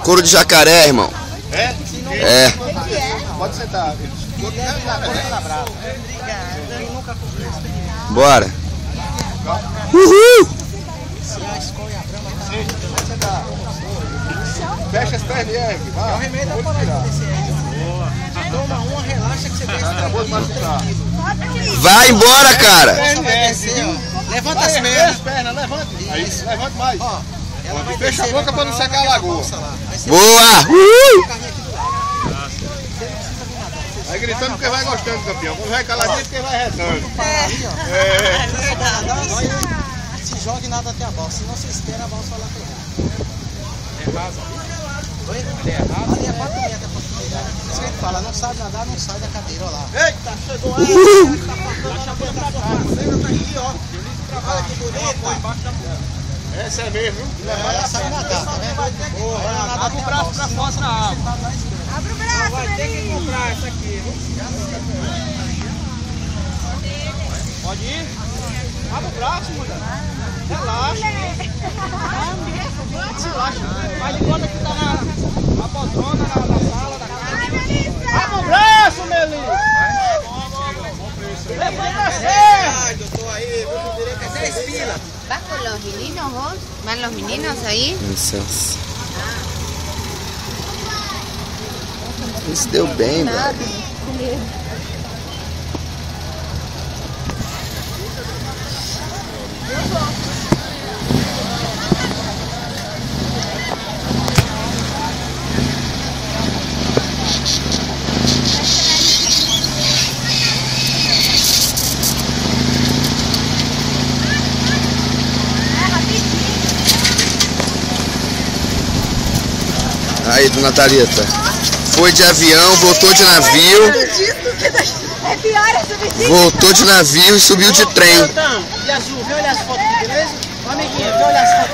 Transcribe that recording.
Couro de jacaré, irmão. É? É. Pode sentar. Bora. Uhul! Fecha as pernas e ergue. É o remédio da parada. Toma uma, relaxa que você vê. Acabou de machucar. Vai embora, cara. Levanta as pernas. Levanta. Isso, levanta mais. Fecha a boca para não secar a lagoa. Boa! Uhul! Vai gritando porque vai gostando, campeão. Quando vai caladinho porque vai rezando. Se joga e nada até a bola, se não se espera a bola só lá pegar. É raso. Oi? É raso? Ali é 4 metros a possibilidade. Isso que a gente fala, não sabe nadar, não sai da cadeira, olha lá. Eita, chegou aí. Tá passando pra cá. Tá aqui, ó. Olha que bonita. Essa é mesmo, viu? Ela sabe nadar, tá vendo? Boa, abre o braço pra fora na água. Abre o braço, vai ter que comprar essa aqui, viu? Pode ir? Abre o braço, mulher. Relaxa. Relaxa. Faz de conta que tá na poltrona, na sala da casa. Abre o braço, Melinho. Levanta a serra. Eu tô aí, vou direito que é 10 filas. ¿Vas con los meninos vos? ¿Van los meninos ahí? Licença. Isso deu bem, velho. Aí, dona Thalita. Foi de avião, voltou de navio. É pior essa mentira. Voltou de navio e subiu de trem. E azul, vê olhar as fotos aqui, beleza? Amiguinha, vê olhar as fotos.